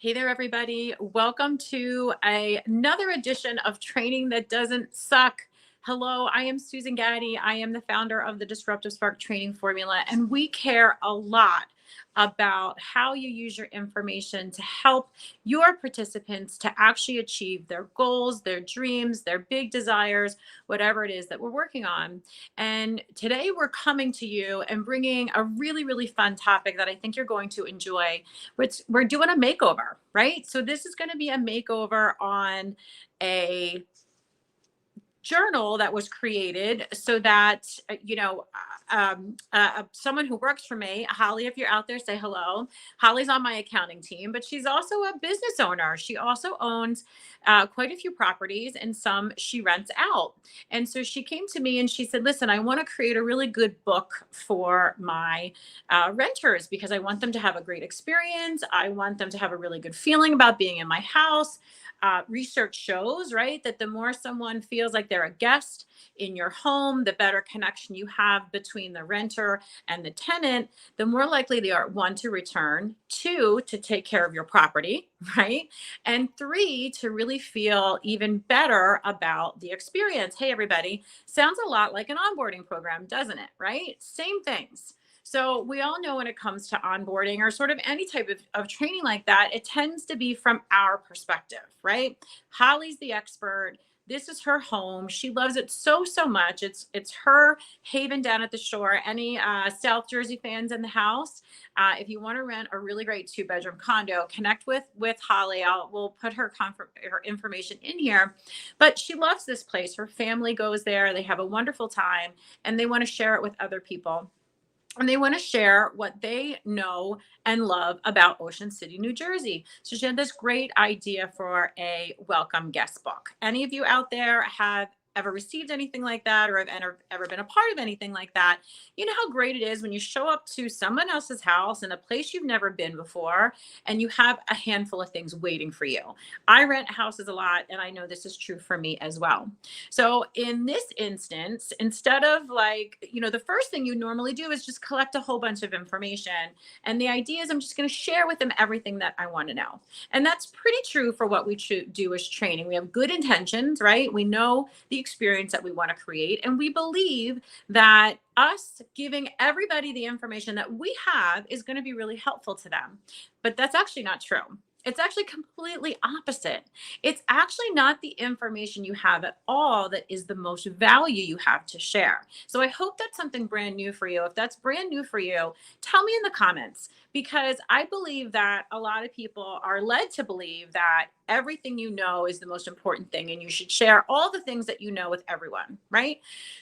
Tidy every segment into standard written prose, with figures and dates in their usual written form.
Hey there, everybody. Welcome to another edition of Training That Doesn't Suck. Hello, I am Susan Gatti. I am the founder of the Disruptive Spark Training Formula, and we care a lot about how you use your information to help your participants to actually achieve their goals, their dreams, their big desires, whatever it is that we're working on. And today we're coming to you and bringing a really, really fun topic that I think you're going to enjoy. We're doing a makeover, right? So this is going to be a makeover on a journal that was created so that someone who works for me, Holly, if you're out there, say hello. Holly's on my accounting team, but she's also a business owner. She also owns quite a few properties, and some she rents out. And so she came to me and she said, listen, I want to create a really good book for my renters because I want them to have a great experience. I want them to have a really good feeling about being in my house. Research shows, right, that the more someone feels like they're a guest in your home, the better connection you have between the renter and the tenant, the more likely they are, one, to return, two, to take care of your property, right? And three, to really feel even better about the experience. Hey, everybody, sounds a lot like an onboarding program, doesn't it, right? Same things. So we all know when it comes to onboarding or sort of any type of training like that, it tends to be from our perspective, right? Holly's the expert. This is her home. She loves it so, so much. It's her haven down at the shore. Any South Jersey fans in the house? If you want to rent a really great 2-bedroom condo, connect with Holly. We'll put her information in here. But she loves this place. Her family goes there. They have a wonderful time, and they want to share it with other people. And they want to share what they know and love about Ocean City, New Jersey. So she had this great idea for a welcome guest book. Any of you out there have ever received anything like that, or have ever been a part of anything like that? You know how great it is when you show up to someone else's house in a place you've never been before, and you have a handful of things waiting for you. I rent houses a lot, and I know this is true for me as well. So in this instance, instead of the first thing you normally do is just collect a whole bunch of information. And the idea is I'm just going to share with them everything that I want to know. And that's pretty true for what we do as training. We have good intentions, right? We know the experience that we want to create. And we believe that us giving everybody the information that we have is going to be really helpful to them. But that's actually not true. It's actually completely opposite. It's actually not the information you have at all that is the most value you have to share. So I hope that's something brand new for you. If that's brand new for you, tell me in the comments, because I believe that a lot of people are led to believe that everything you know is the most important thing, and you should share all the things that you know with everyone, right?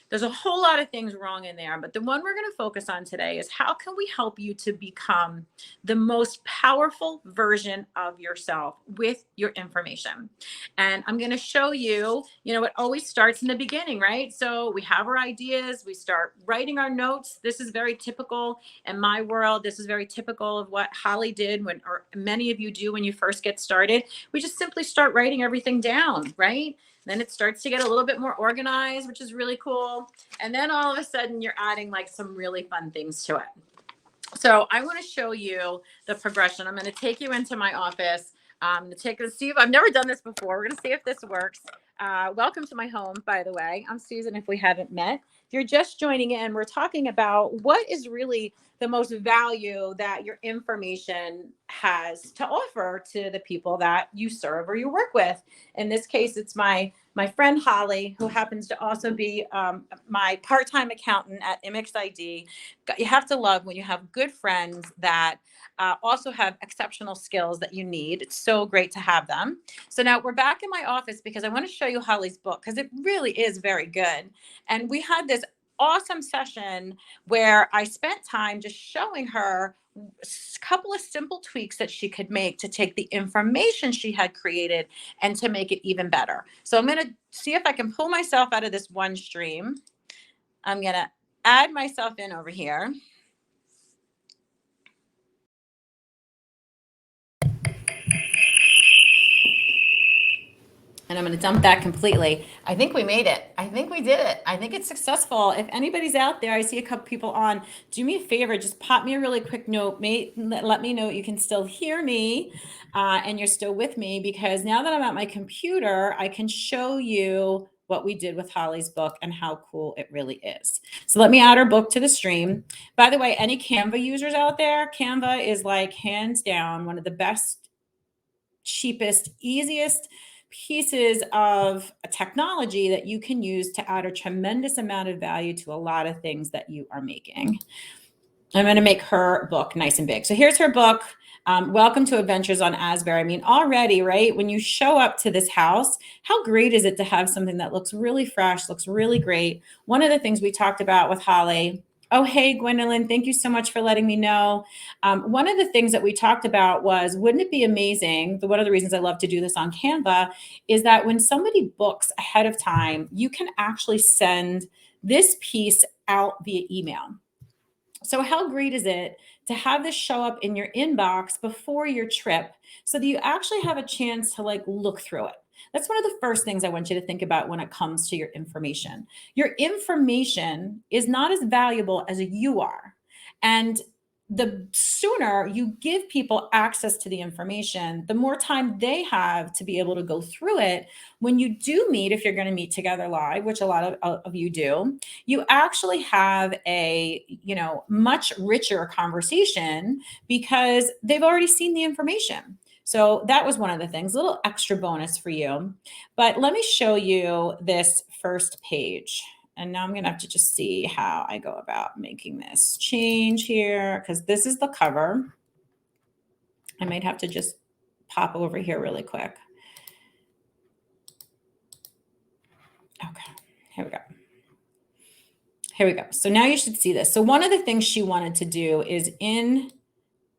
There's a whole lot of things wrong in there, but the one we're going to focus on today is how can we help you to become the most powerful version of yourself with your information. And I'm going to show you, it always starts in the beginning, right? So we have our ideas, we start writing our notes. This is very typical in my world. This is very typical of what Holly did or many of you do when you first get started. We just simply start writing everything down, right? Then it starts to get a little bit more organized, which is really cool. And then all of a sudden you're adding like some really fun things to it. So I want to show you the progression. I'm going to take you into my office to see if I've never done this before. We're going to see if this works. Welcome to my home, by the way. I'm Susan, if we haven't met. If you're just joining in, we're talking about what is really the most value that your information has to offer to the people that you serve or you work with. In this case, it's my friend Holly, who happens to also be my part-time accountant at IMXID. You have to love when you have good friends that also have exceptional skills that you need. It's so great to have them. So now we're back in my office because I want to show you Holly's book, because it really is very good. And we had this awesome session where I spent time just showing her a couple of simple tweaks that she could make to take the information she had created and to make it even better. So I'm going to see if I can pull myself out of this one stream. I'm going to add myself in over here. And And I'm going to dump that completely. I think we made it. I think we did it. I think it's successful. If anybody's out there, I see a couple people on, do me a favor, just pop me a really quick note. Let me know you can still hear me and you're still with me, because now that I'm at my computer, I can show you what we did with Holly's book and how cool it really is. So let me add her book to the stream. By the way, any Canva users out there, Canva is like hands down one of the best, cheapest, easiest pieces of technology that you can use to add a tremendous amount of value to a lot of things that you are making. I'm going to make her book nice and big. So here's her book. Welcome to Adventures on Asbury. I mean, already, right, when you show up to this house, how great is it to have something that looks really fresh, looks really great? One of the things we talked about with Holly, oh, hey, Gwendolyn, thank you so much for letting me know. One of the things that we talked about was, wouldn't it be amazing? One of the reasons I love to do this on Canva is that when somebody books ahead of time, you can actually send this piece out via email. So how great is it to have this show up in your inbox before your trip so that you actually have a chance to like look through it? That's one of the first things I want you to think about when it comes to your information. Your information is not as valuable as you are. And the sooner you give people access to the information, the more time they have to be able to go through it. When you do meet, if you're going to meet together live, which a lot of you do, you actually have a, much richer conversation because they've already seen the information. So that was one of the things, a little extra bonus for you. But let me show you this first page. And now I'm going to have to just see how I go about making this change here, because this is the cover. I might have to just pop over here really quick. Okay, here we go. Here we go. So now you should see this. So one of the things she wanted to do is in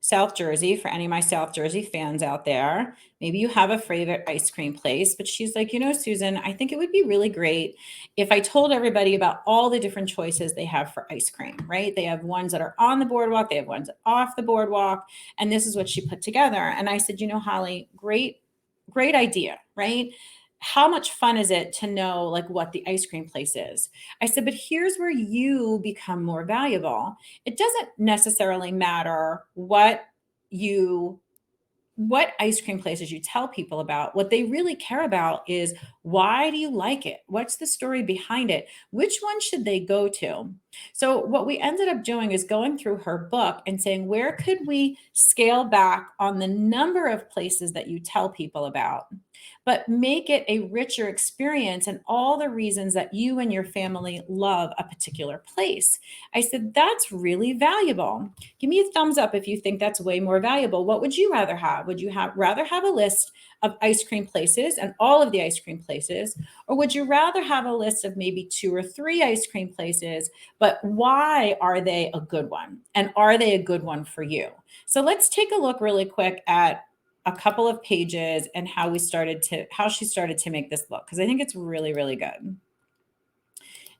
South Jersey, for any of my South Jersey fans out there, maybe you have a favorite ice cream place, but she's like, Susan, I think it would be really great if I told everybody about all the different choices they have for ice cream, right? They have ones that are on the boardwalk, they have ones off the boardwalk, and this is what she put together. And I said, Holly, great idea, right? How much fun is it to know like what the ice cream place is? I said, but here's where you become more valuable. It doesn't necessarily matter what ice cream places you tell people about. What they really care about is, why do you like it? What's the story behind it? Which one should they go to? So what we ended up doing is going through her book and saying, where could we scale back on the number of places that you tell people about, but make it a richer experience and all the reasons that you and your family love a particular place? I said, that's really valuable. Give me a thumbs up if you think that's way more valuable. What would you rather have? Would you rather have a list of ice cream places and all of the ice cream places? Or would you rather have a list of maybe 2 or 3 ice cream places, but why are they a good one? And are they a good one for you? So let's take a look really quick at a couple of pages and how she started to make this look, because I think it's really, really good.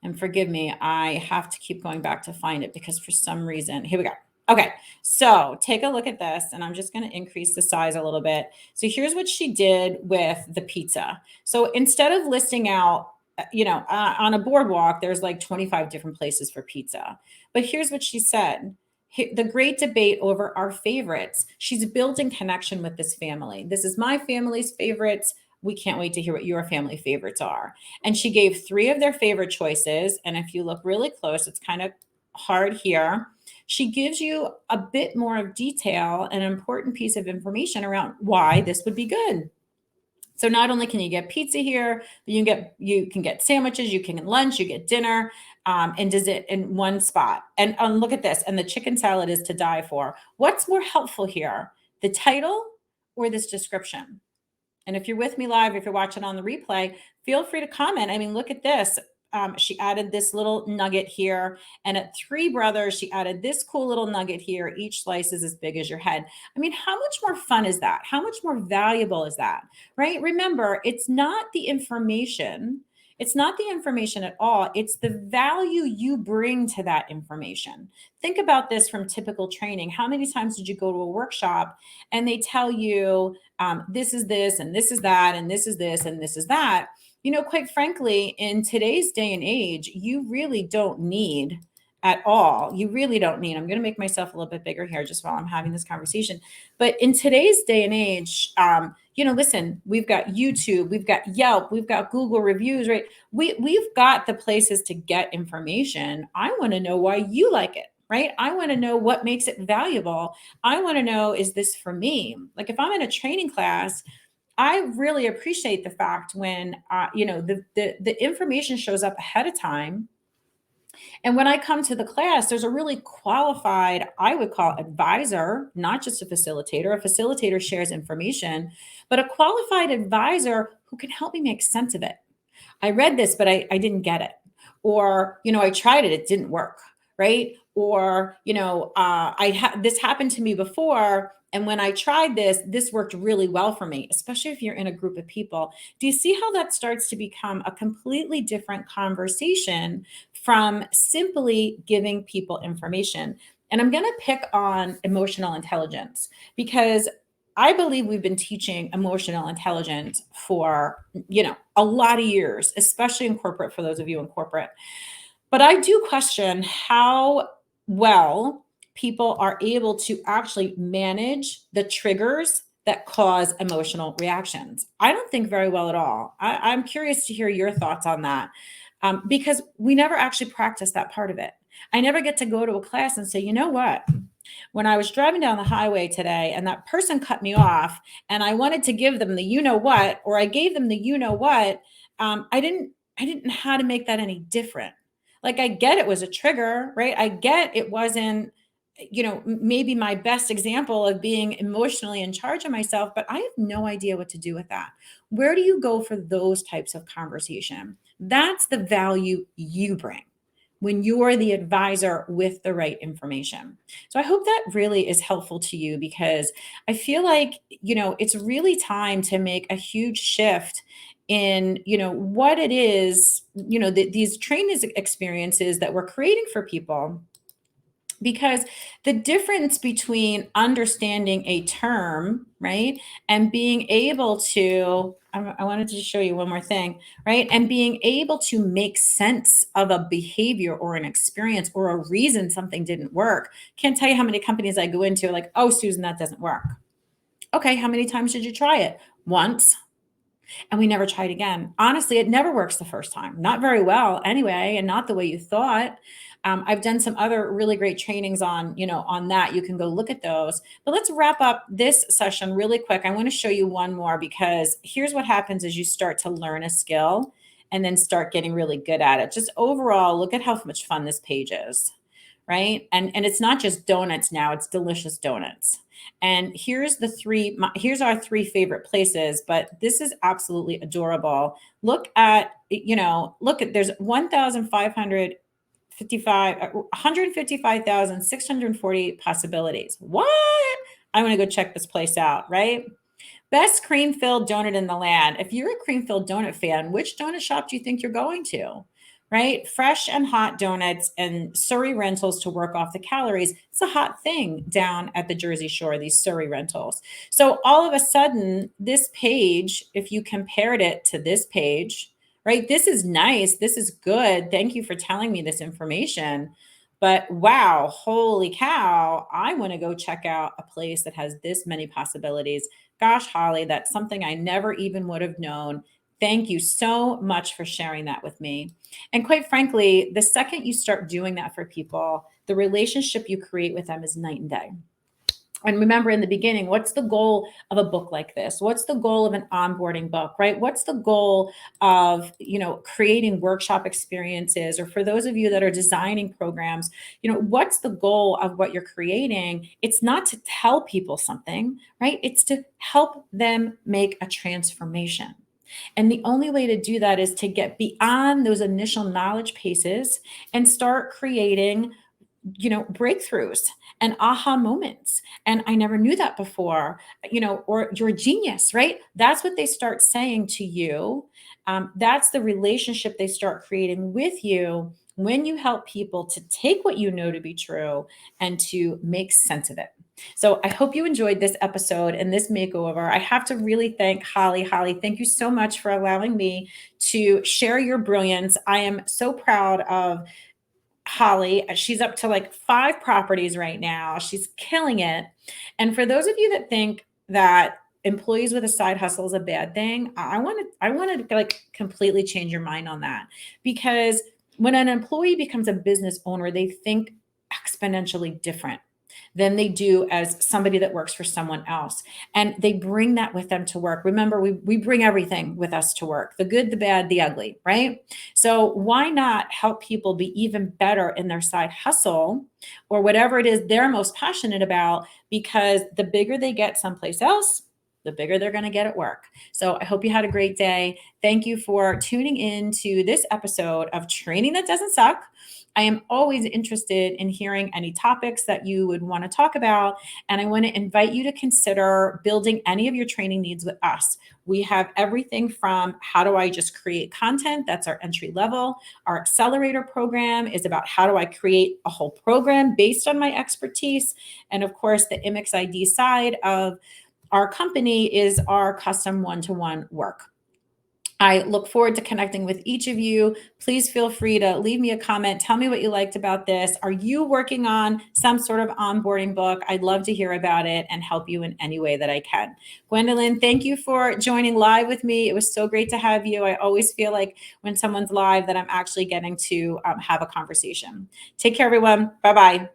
And forgive me, I have to keep going back to find it because for some reason, here we go. Okay, so take a look at this, and I'm just going to increase the size a little bit. So here's what she did with the pizza. So instead of listing out, on a boardwalk, there's like 25 different places for pizza. But here's what she said. The great debate over our favorites. She's building connection with this family. This is my family's favorites. We can't wait to hear what your family favorites are. And she gave 3 of their favorite choices. And if you look really close, it's kind of hard here. She gives you a bit more of detail, an important piece of information around why this would be good. So not only can you get pizza here, but you can get sandwiches, you can get lunch, you get dinner, and does it in one spot. And look at this, and the chicken salad is to die for. What's more helpful here, the title or this description? And if you're with me live, if you're watching on the replay, feel free to comment. I mean, look at this. She added this little nugget here. And at 3 brothers, she added this cool little nugget here. Each slice is as big as your head. I mean, how much more fun is that? How much more valuable is that, right? Remember, it's not the information. It's not the information at all. It's the value you bring to that information. Think about this from typical training. How many times did you go to a workshop and they tell you, this is this, and this is that, and this is this, and this is that? Quite frankly, in today's day and age, you really don't need at all. You really don't need. I'm going to make myself a little bit bigger here just while I'm having this conversation. But in today's day and age, listen, we've got YouTube, we've got Yelp, we've got Google reviews, right? We've got the places to get information. I want to know why you like it, right? I want to know what makes it valuable. I want to know, is this for me? Like if I'm in a training class, I really appreciate the fact when the information shows up ahead of time. And when I come to the class, there's a really qualified, I would call advisor, not just a facilitator. A facilitator shares information, but a qualified advisor who can help me make sense of it. I read this, but I didn't get it. Or, I tried it, it didn't work, right? Or, this happened to me before. And when I tried this worked really well for me, especially if you're in a group of people. Do you see how that starts to become a completely different conversation from simply giving people information? And I'm going to pick on emotional intelligence because I believe we've been teaching emotional intelligence for, a lot of years, especially in corporate, for those of you in corporate. But I do question how well people are able to actually manage the triggers that cause emotional reactions. I don't think very well at all. I'm curious to hear your thoughts on that because we never actually practice that part of it. I never get to go to a class and say, you know what? When I was driving down the highway today and that person cut me off and I wanted to give them the you know what, or I gave them the you know what, I didn't know how to make that any different. Like I get it was a trigger, right? I get it wasn't, maybe my best example of being emotionally in charge of myself, but I have no idea what to do with that. Where do you go for those types of conversation? That's the value you bring when you're the advisor with the right information. So I hope that really is helpful to you because I feel like, it's really time to make a huge shift in, what it is, these training experiences that we're creating for people. Because the difference between understanding a term, right, and being able to, I wanted to show you one more thing, right, and being able to make sense of a behavior or an experience or a reason something didn't work. Can't tell you how many companies I go into like, oh, Susan, that doesn't work. Okay, how many times did you try it? Once. And we never tried again. Honestly, it never works the first time. Not very well anyway, and not the way you thought. I've done some other really great trainings on, on that. You can go look at those. But let's wrap up this session really quick. I want to show you one more because here's what happens as you start to learn a skill and then start getting really good at it. Just overall, look at how much fun this page is, right? And it's not just donuts now, it's delicious donuts. And here's our three favorite places, but this is absolutely adorable. Look at, there's 155,648 possibilities. What? I want to go check this place out, right? Best cream-filled donut in the land. If you're a cream-filled donut fan, which donut shop do you think you're going to? Right? Fresh and hot donuts and Surrey rentals to work off the calories. It's a hot thing down at the Jersey Shore, these Surrey rentals. So all of a sudden, this page, if you compared it to this page, right? This is nice. This is good. Thank you for telling me this information. But wow, holy cow, I want to go check out a place that has this many possibilities. Gosh, Holly, that's something I never even would have known. Thank you so much for sharing that with me. And quite frankly, the second you start doing that for people, the relationship you create with them is night and day. And remember in the beginning, what's the goal of a book like this? What's the goal of an onboarding book, right? What's the goal of, creating workshop experiences? Or for those of you that are designing programs, what's the goal of what you're creating? It's not to tell people something, right? It's to help them make a transformation. And the only way to do that is to get beyond those initial knowledge pieces and start creating breakthroughs and aha moments. And I never knew that before, or you're a genius, right? That's what they start saying to you. That's the relationship they start creating with you when you help people to take what you know to be true and to make sense of it. So I hope you enjoyed this episode and this makeover. I have to really thank Holly. Holly, thank you so much for allowing me to share your brilliance. I am so proud of Holly. She's up to like 5 properties right now. She's killing it. And for those of you that think that employees with a side hustle is a bad thing, I want to like completely change your mind on that. Because when an employee becomes a business owner, they think exponentially different than they do as somebody that works for someone else. And they bring that with them to work. Remember, we bring everything with us to work, the good, the bad, the ugly, right? So why not help people be even better in their side hustle or whatever it is they're most passionate about? Because the bigger they get someplace else, the bigger they're going to get at work. So I hope you had a great day. Thank you for tuning in to this episode of Training That Doesn't Suck. I am always interested in hearing any topics that you would want to talk about. And I want to invite you to consider building any of your training needs with us. We have everything from how do I just create content? That's our entry level. Our accelerator program is about how do I create a whole program based on my expertise. And of course, the Imix ID side of our company is our custom one-to-one work. I look forward to connecting with each of you. Please feel free to leave me a comment. Tell me what you liked about this. Are you working on some sort of onboarding book? I'd love to hear about it and help you in any way that I can. Gwendolyn, thank you for joining live with me. It was so great to have you. I always feel like when someone's live that I'm actually getting to have a conversation. Take care, everyone. Bye-bye.